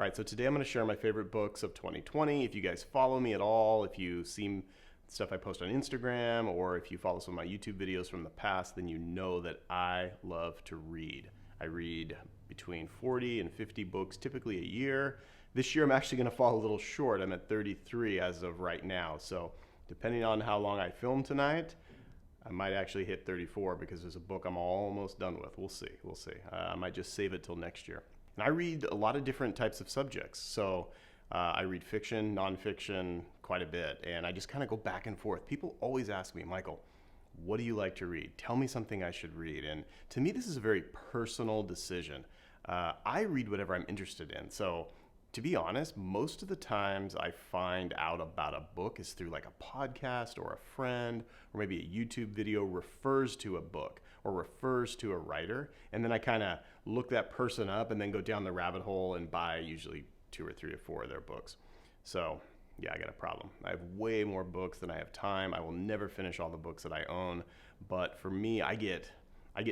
All right, so today I'm going to share my favorite books of 2020. If you guys follow me at all, if you see stuff I post on Instagram, or if you follow some of my YouTube videos from the past, then you know that I love to read. I read between 40 and 50 books typically a year. This year I'm actually going to fall a little short. I'm at 33 as of right now. So depending on how long I film tonight, I might actually hit 34 because there's a book I'm almost done with. We'll see. I might just save it till next year. And I read a lot of different types of subjects. So I read fiction, nonfiction quite a bit, and I just kind of go back and forth. People always ask me, Michael, what do you like to read? Tell me something I should read. And to me, this is a very personal decision. I read whatever I'm interested in. So to be honest, most of the times I find out about a book is through like a podcast or a friend, or maybe a YouTube video refers to a book or refers to a writer. And then I kind of look that person up and then go down the rabbit hole and buy usually 2 or 3 or 4 of their books. So yeah, I got a problem. I have way more books than I have time. I will never finish all the books that I own. But for me, I get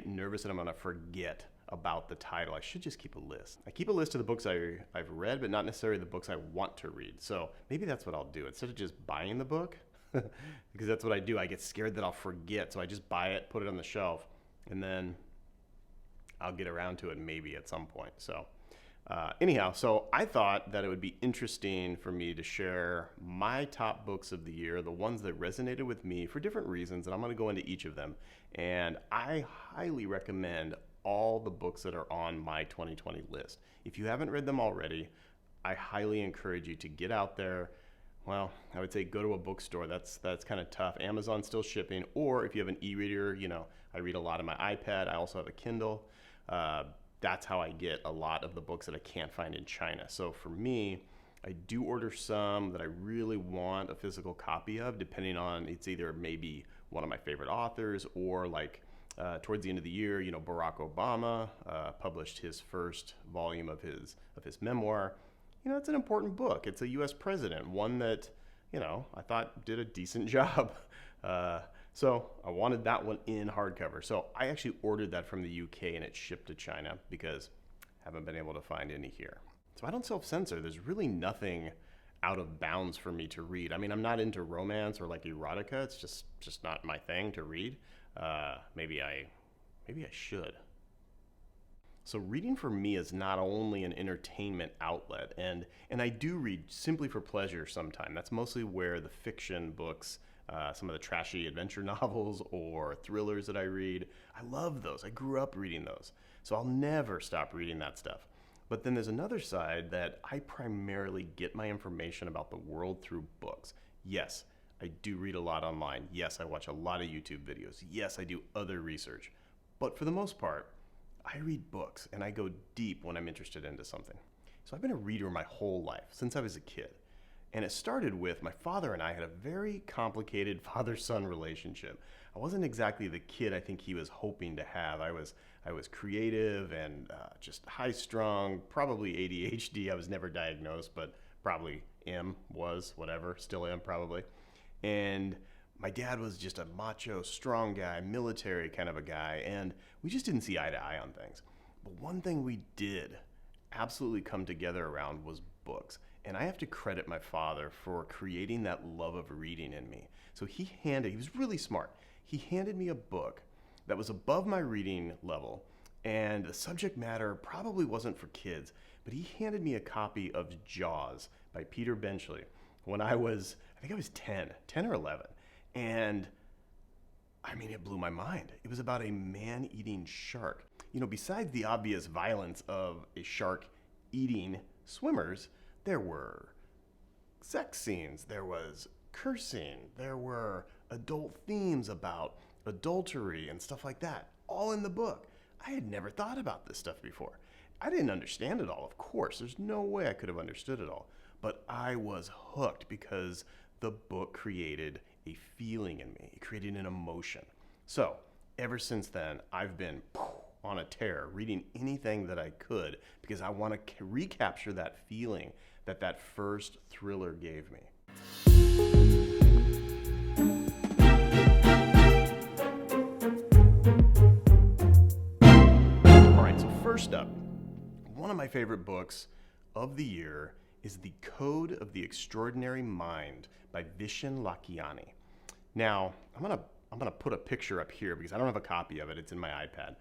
nervous that I'm gonna forget about the title. I should just keep a list. I keep a list of the books I've read, but not necessarily the books I want to read. So maybe that's what I'll do. Instead of just buying the book, because that's what I do, I get scared that I'll forget. So I just buy it, put it on the shelf, and then I'll get around to it maybe at some point. So anyhow, so I thought that it would be interesting for me to share my top books of the year, the ones that resonated with me for different reasons, and I'm going to go into each of them. And I highly recommend all the books that are on my 2020 list. If you haven't read them already, I highly encourage you to get out there. Well, I would say go to a bookstore. That's kind of tough. Amazon's still shipping, or if you have an e-reader, I read a lot on my iPad. I also have a Kindle. That's how I get a lot of the books that I can't find in China. So for me, I do order some that I really want a physical copy of, depending on, it's either maybe one of my favorite authors, or like towards the end of the year, Barack Obama published his first volume of his memoir. It's an important book. It's a U.S. president, one that, I thought did a decent job. So I wanted that one in hardcover. So I actually ordered that from the UK and it shipped to China because I haven't been able to find any here. So I don't self-censor. There's really nothing out of bounds for me to read. I mean, I'm not into romance or like erotica. It's just not my thing to read. Maybe I should. So reading for me is not only an entertainment outlet, and I do read simply for pleasure sometimes. That's mostly where the fiction books, some of the trashy adventure novels or thrillers that I read, I love those. I grew up reading those. So I'll never stop reading that stuff. But then there's another side that I primarily get my information about the world through books. Yes, I do read a lot online. Yes, I watch a lot of YouTube videos. Yes, I do other research. But for the most part, I read books and I go deep when I'm interested into something. So I've been a reader my whole life, since I was a kid. And it started with my father and I had a very complicated father-son relationship. I wasn't exactly the kid I think he was hoping to have. I was creative and just high-strung, probably ADHD. I was never diagnosed, but probably still am probably. And my dad was just a macho, strong guy, military kind of a guy, and we just didn't see eye to eye on things. But one thing we did absolutely come together around was books. And I have to credit my father for creating that love of reading in me. So he was really smart. He handed me a book that was above my reading level, and the subject matter probably wasn't for kids, but he handed me a copy of Jaws by Peter Benchley when I think I was 10 or 11. And I mean, it blew my mind. It was about a man-eating shark. Besides the obvious violence of a shark eating swimmers, there were sex scenes, there was cursing, there were adult themes about adultery and stuff like that, all in the book. I had never thought about this stuff before. I didn't understand it all, of course. There's no way I could have understood it all. But I was hooked because the book created a feeling in me. It created an emotion. So ever since then, I've been on a tear, reading anything that I could because I want to recapture that feeling that first thriller gave me. All right, so first up, one of my favorite books of the year is The Code of the Extraordinary Mind by Vishen Lakhiani. Now, I'm gonna put a picture up here because I don't have a copy of it. It's in my iPad.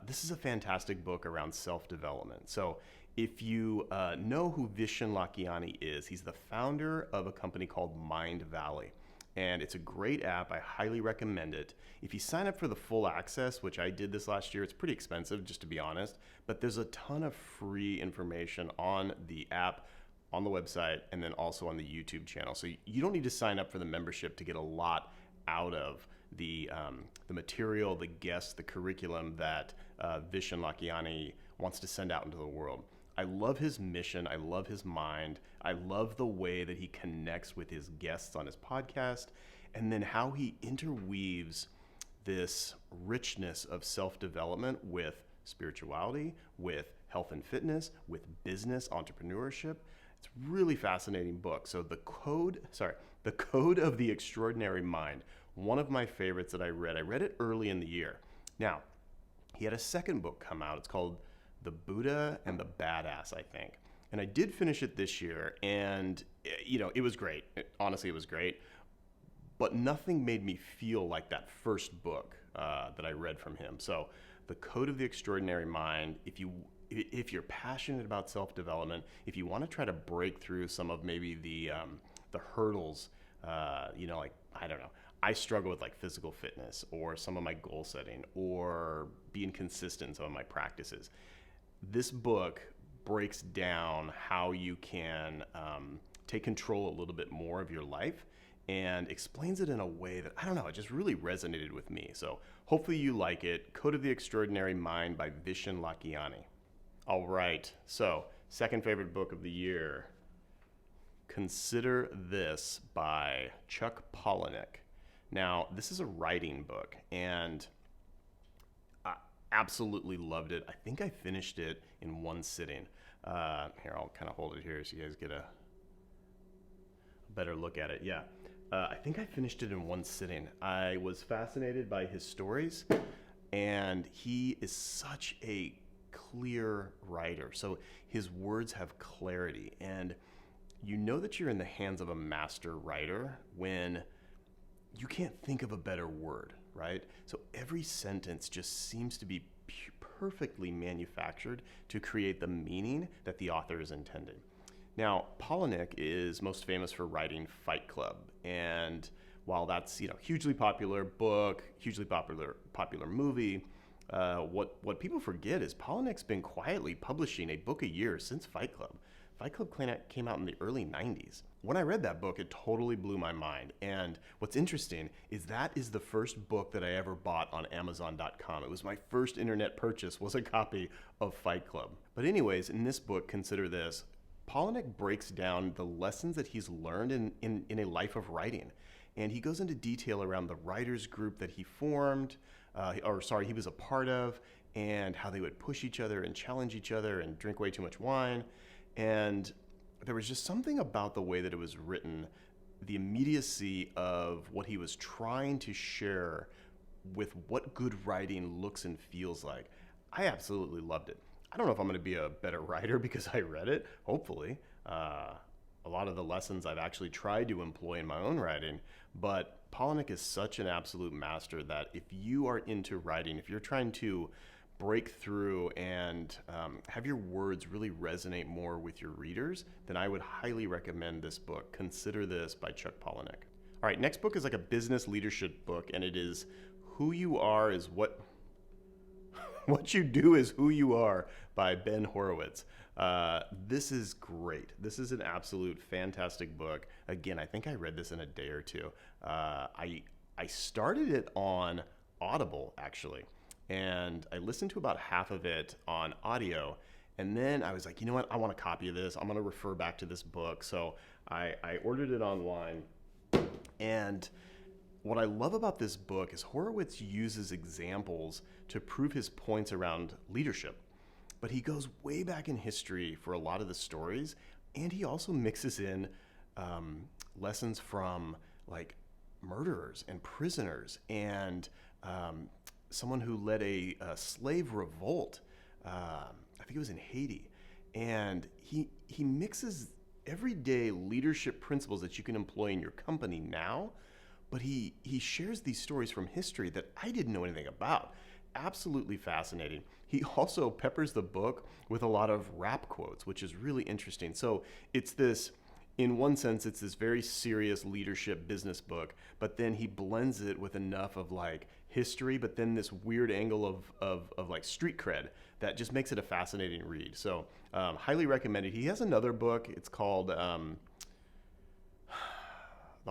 This is a fantastic book around self-development. So if you know who Vishen Lakhiani is, he's the founder of a company called Mind Valley. And it's a great app. I highly recommend it. If you sign up for the full access, which I did this last year, it's pretty expensive, just to be honest, but there's a ton of free information on the app, on the website, and then also on the YouTube channel. So you don't need to sign up for the membership to get a lot out of the material, the guests, the curriculum that Vishen Lakhiani wants to send out into the world. I love his mission. I love his mind. I love the way that he connects with his guests on his podcast, and then how he interweaves this richness of self-development with spirituality, with health and fitness, with business, entrepreneurship. It's a really fascinating book. So The Code of the Extraordinary Mind, one of my favorites that I read. I read it early in the year. Now, he had a second book come out. It's called The Buddha and the Badass, I think. And I did finish it this year, and it was great. Honestly, it was great. But nothing made me feel like that first book that I read from him. So The Code of the Extraordinary Mind, if you're passionate about self-development, if you want to try to break through some of maybe the hurdles, I don't know, I struggle with like physical fitness or some of my goal setting or being consistent in some of my practices. This book breaks down how you can take control a little bit more of your life and explains it in a way that, I don't know, it just really resonated with me. So hopefully you like it. Code of the Extraordinary Mind by Vishen Lakhiani. All right, so second favorite book of the year, Consider This by Chuck Palahniuk. Now, this is a writing book, and I absolutely loved it. I think I finished it in one sitting. Here, I'll kind of hold it here so you guys get a better look at it. Yeah, I think I finished it in one sitting. I was fascinated by his stories, and he is such a clear writer. So his words have clarity, and you know that you're in the hands of a master writer when you can't think of a better word, right? So every sentence just seems to be perfectly manufactured to create the meaning that the author is intending. Now, Palahniuk is most famous for writing Fight Club, and while that's hugely popular book, hugely popular movie, what people forget is Palahniuk's been quietly publishing a book a year since Fight Club. Fight Club came out in the early 90s. When I read that book, it totally blew my mind. And what's interesting is that is the first book that I ever bought on Amazon.com. It was my first internet purchase, was a copy of Fight Club. But anyways, in this book, Consider This, Palahniuk breaks down the lessons that he's learned in a life of writing. And he goes into detail around the writers group that he formed, he was a part of, and how they would push each other and challenge each other and drink way too much wine. And there was just something about the way that it was written, the immediacy of what he was trying to share with what good writing looks and feels like. I absolutely loved it. I don't know if I'm going to be a better writer because I read it, hopefully. A lot of the lessons I've actually tried to employ in my own writing, but Palahniuk is such an absolute master that if you are into writing, if you're trying to break through and have your words really resonate more with your readers, then I would highly recommend this book, Consider This by Chuck Palahniuk. All right, next book is like a business leadership book, and it is Who You Are is What You Do is Who You Are by Ben Horowitz. This is great. This is an absolute fantastic book. Again, I think I read this in a day or two. I started it on Audible, actually. And I listened to about half of it on audio, and then I was like, you know what, I want a copy of this. I'm going to refer back to this book. So I ordered it online. And what I love about this book is Horowitz uses examples to prove his points around leadership. But he goes way back in history for a lot of the stories, and he also mixes in lessons from like murderers and prisoners and someone who led a slave revolt. I think it was in Haiti. And he mixes everyday leadership principles that you can employ in your company now, but he shares these stories from history that I didn't know anything about. Absolutely fascinating. He also peppers the book with a lot of rap quotes, which is really interesting. So it's this, in one sense, it's this very serious leadership business book, but then he blends it with enough of like history, but then this weird angle of like street cred that just makes it a fascinating read. So highly recommended. He has another book. It's called The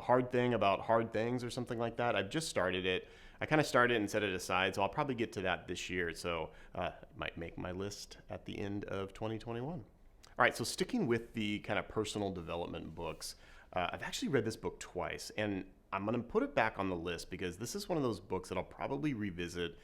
Hard Thing About Hard Things or something like that. I've just started it. I kind of started and set it aside, so I'll probably get to that this year. So it might make my list at the end of 2021. All right, so sticking with the kind of personal development books, I've actually read this book twice, and I'm going to put it back on the list because this is one of those books that I'll probably revisit,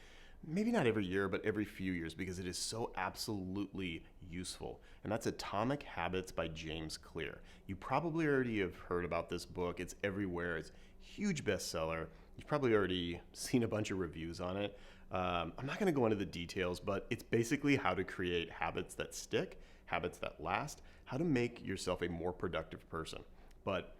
maybe not every year, but every few years, because it is so absolutely useful. And that's Atomic Habits by James Clear. You probably already have heard about this book. It's everywhere. It's a huge bestseller. You've probably already seen a bunch of reviews on it. I'm not going to go into the details, but it's basically how to create habits that stick, habits that last, how to make yourself a more productive person. But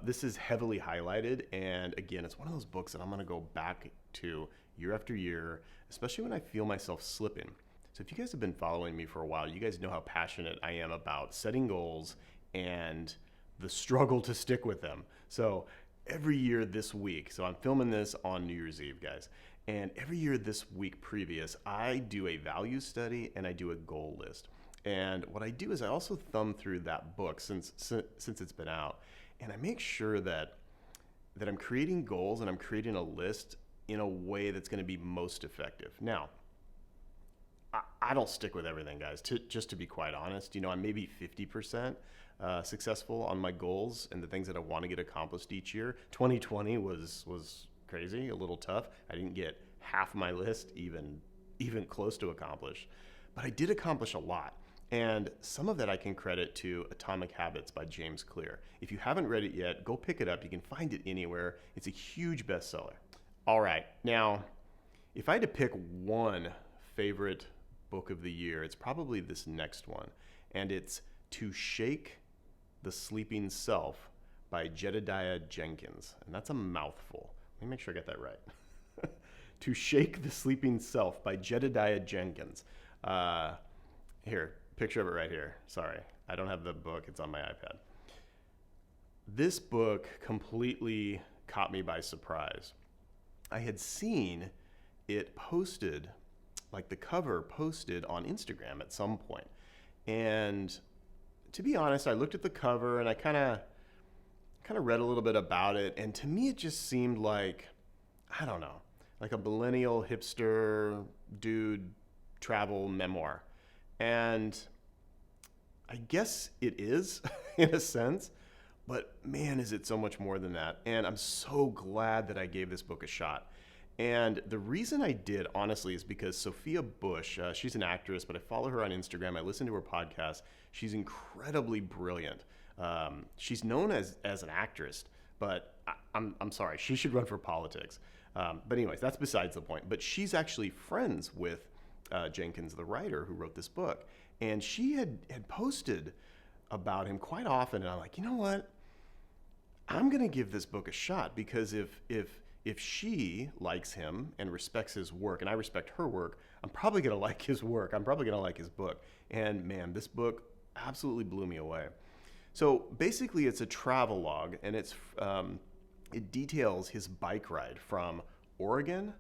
this is heavily highlighted, and again, it's one of those books that I'm going to go back to year after year, especially when I feel myself slipping. So if you guys have been following me for a while, you guys know how passionate I am about setting goals and the struggle to stick with them. So every year this week, so I'm filming this on New Year's Eve, guys, and every year this week previous, I do a value study and I do a goal list. And what I do is I also thumb through that book since it's been out, and I make sure that I'm creating goals and I'm creating a list in a way that's going to be most effective. Now, I don't stick with everything, guys. Just to be quite honest, I'm maybe 50% successful on my goals and the things that I want to get accomplished each year. 2020 was crazy, a little tough. I didn't get half my list even close to accomplished, but I did accomplish a lot. And some of that I can credit to Atomic Habits by James Clear. If you haven't read it yet, go pick it up. You can find it anywhere. It's a huge bestseller. All right, now, if I had to pick one favorite book of the year, it's probably this next one, and it's To Shake the Sleeping Self by Jedidiah Jenkins, and that's a mouthful. Let me make sure I got that right. To Shake the Sleeping Self by Jedidiah Jenkins. Here, picture of it right here. Sorry, I don't have the book. It's on my iPad. This book completely caught me by surprise. I had seen it posted, like the cover posted on Instagram at some point. And to be honest, I looked at the cover and I kind of read a little bit about it. And to me, it just seemed like, I don't know, like a millennial hipster dude travel memoir. And I guess it is in a sense, but man, is it so much more than that. And I'm so glad that I gave this book a shot. And the reason I did, honestly, is because Sophia Bush, she's an actress, but I follow her on Instagram. I listen to her podcast. She's incredibly brilliant. She's known as an actress, but I'm sorry, she should run for politics. But anyways, that's besides the point. But she's actually friends with Jenkins, the writer who wrote this book. And she had posted about him quite often. And I'm like, you know what? I'm going to give this book a shot, because if she likes him and respects his work, and I respect her work, I'm probably going to like his work. I'm probably going to like his book. And man, this book absolutely blew me away. So basically, it's a travel log, and it details his bike ride from Oregon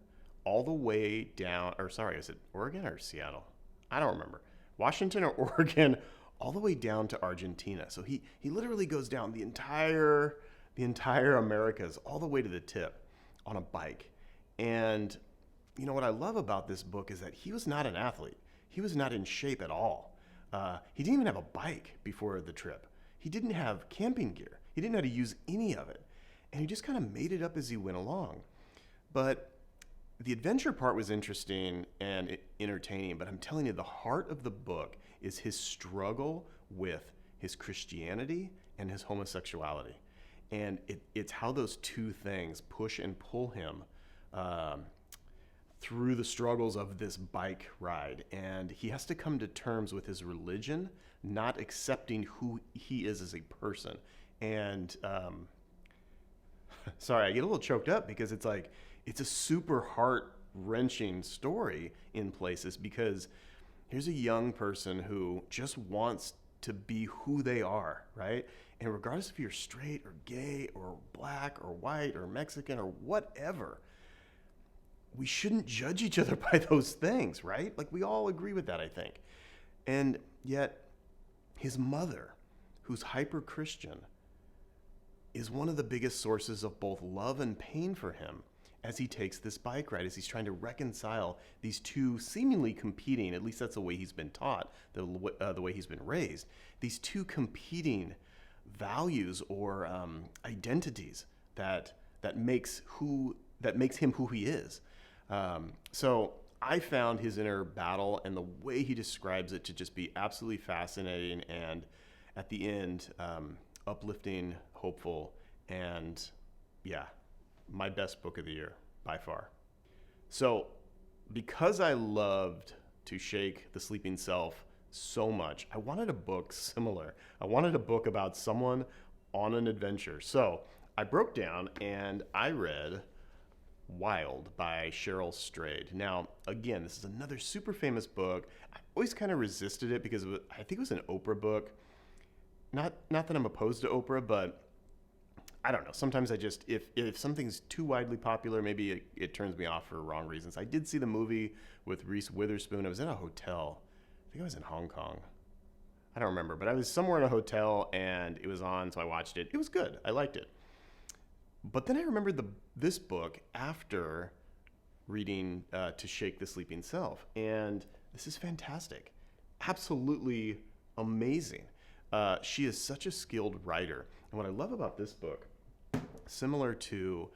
all the way down, or sorry, is it Oregon or Seattle? I don't remember. Washington or Oregon, all the way down to Argentina. So he literally goes down the entire Americas, all the way to the tip on a bike. And what I love about this book is that he was not an athlete. He was not in shape at all. He didn't even have a bike before the trip. He didn't have camping gear. He didn't know how to use any of it. And he just kind of made it up as he went along. But the adventure part was interesting and entertaining, but I'm telling you, the heart of the book is his struggle with his Christianity and his homosexuality. And it's how those two things push and pull him through the struggles of this bike ride. And he has to come to terms with his religion, not accepting who he is as a person. And sorry, I get a little choked up because it's like, it's a super heart-wrenching story in places, because here's a young person who just wants to be who they are, right? And regardless if you're straight or gay or black or white or Mexican or whatever, we shouldn't judge each other by those things, right? Like, we all agree with that, I think. And yet his mother, who's hyper-Christian, is one of the biggest sources of both love and pain for him as he takes this bike ride, as he's trying to reconcile these two seemingly competing, at least that's the way he's been taught, the way he's been raised, these two competing values or identities that makes him who he is. So I found his inner battle and the way he describes it to just be absolutely fascinating, and at the end, uplifting, hopeful, and yeah, my best book of the year by far. So because I loved To Shake the Sleeping Self so much, I wanted a book similar. I wanted a book about someone on an adventure. So I broke down and I read Wild by Cheryl Strayed. Now, again, this is another super famous book. I always kind of resisted it because I think it was an Oprah book. Not that I'm opposed to Oprah, but I don't know. Sometimes I just, if something's too widely popular, maybe it turns me off for wrong reasons. I did see the movie with Reese Witherspoon. I was in a hotel. I think I was in Hong Kong. I don't remember, but I was somewhere in a hotel and it was on, so I watched it. It was good. I liked it. But then I remembered this book after reading To Shake the Sleeping Self. And this is fantastic. Absolutely amazing. She is such a skilled writer. And what I love about this book, similar to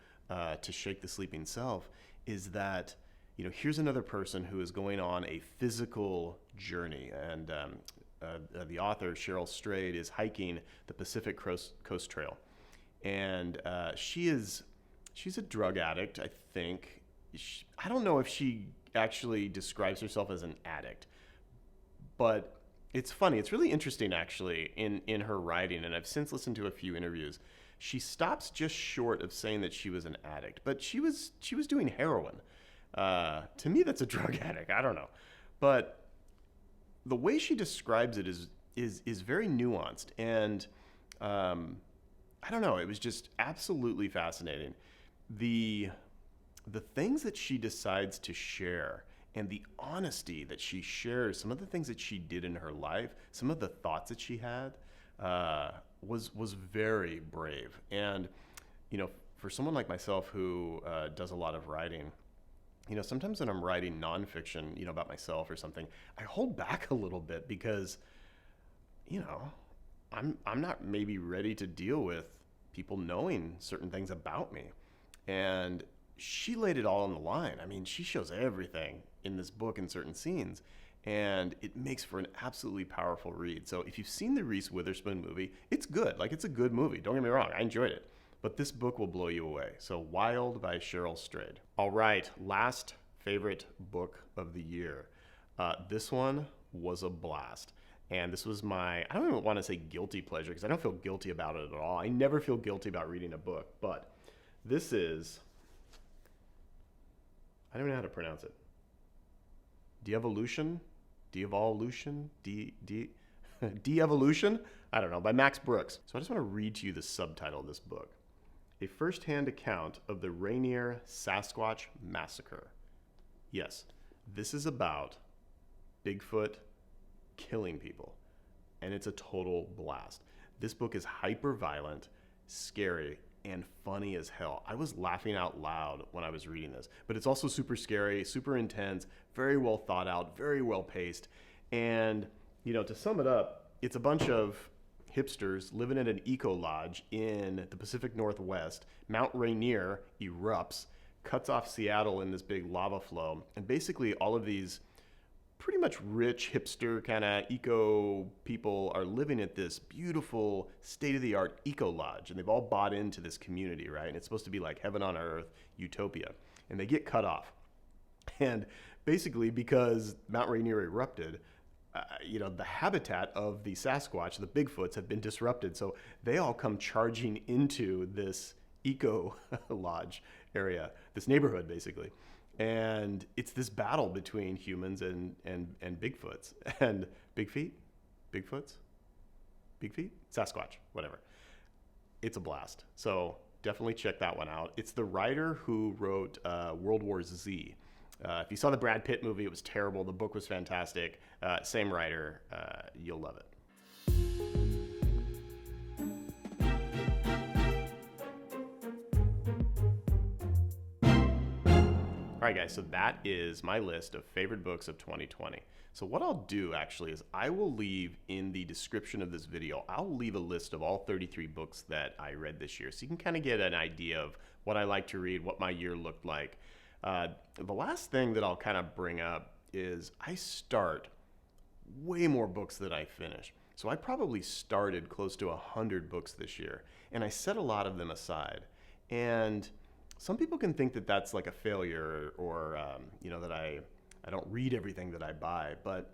Shake the Sleeping Self, is that, you know, here's another person who is going on a physical journey. And the author, Cheryl Strayed, is hiking the Pacific Coast Trail. And she's a drug addict, I think. I don't know if she actually describes herself as an addict, but it's funny. It's really interesting, actually, in her writing, and I've since listened to a few interviews. She stops just short of saying that she was an addict, but she was doing heroin. To me, that's a drug addict. I don't know, but the way she describes it is very nuanced, and I don't know. It was just absolutely fascinating. The things that she decides to share and the honesty that she shares, some of the things that she did in her life, some of the thoughts that she had, was very brave. And, you know, for someone like myself who does a lot of writing, you know, sometimes when I'm writing nonfiction, you know, about myself or something, I hold back a little bit because, you know, I'm not maybe ready to deal with people knowing certain things about me. And she laid it all on the line. I mean, she shows everything in this book in certain scenes, and it makes for an absolutely powerful read. So if you've seen the Reese Witherspoon movie, it's good. Like, it's a good movie. Don't get me wrong. I enjoyed it. But this book will blow you away. So Wild by Cheryl Strayed. All right, last favorite book of the year. This one was a blast. And this was I don't even want to say guilty pleasure, because I don't feel guilty about it at all. I never feel guilty about reading a book. But this is, I don't even know how to pronounce it. De-Evolution? De-Evolution? I don't know, by Max Brooks. So I just want to read to you the subtitle of this book. A first-hand account of the Rainier Sasquatch Massacre. Yes, this is about Bigfoot killing people, and it's a total blast. This book is hyper violent, scary, and funny as hell. I was laughing out loud when I was reading this, but it's also super scary, super intense, very well thought out, very well paced. And, you know, to sum it up, it's a bunch of hipsters living in an eco lodge in the Pacific Northwest. Mount Rainier erupts, cuts off Seattle in this big lava flow, and basically all of these pretty much rich hipster kind of eco people are living at this beautiful state-of-the-art eco lodge, and they've all bought into this community, right? And it's supposed to be like heaven on earth, utopia, and they get cut off. And basically, because Mount Rainier erupted, the habitat of the Sasquatch, the Bigfoots, have been disrupted. So they all come charging into this eco lodge area, this neighborhood, basically. And it's this battle between humans and Bigfoots and Big Feet, Bigfoots, Big Feet, Sasquatch, whatever. It's a blast. So definitely check that one out. It's the writer who wrote World War Z. If you saw the Brad Pitt movie, it was terrible. The book was fantastic. Same writer. You'll love it. All right, guys, so that is my list of favorite books of 2020. So what I'll do actually is I will leave in the description of this video, I'll leave a list of all 33 books that I read this year. So you can kind of get an idea of what I like to read, what my year looked like. The last thing that I'll kind of bring up is I start way more books than I finish. So I probably started close to 100 books this year, and I set a lot of them aside. And some people can think that that's like a failure, or that I don't read everything that I buy. But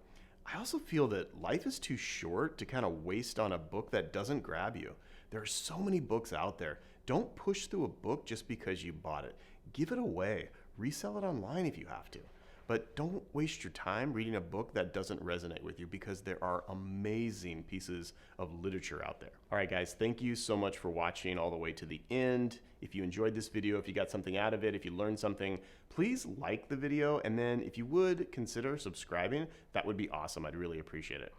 I also feel that life is too short to kind of waste on a book that doesn't grab you. There are so many books out there. Don't push through a book just because you bought it. Give it away. Resell it online if you have to. But don't waste your time reading a book that doesn't resonate with you, because there are amazing pieces of literature out there. All right, guys, thank you so much for watching all the way to the end. If you enjoyed this video, if you got something out of it, if you learned something, please like the video. And then if you would consider subscribing, that would be awesome. I'd really appreciate it.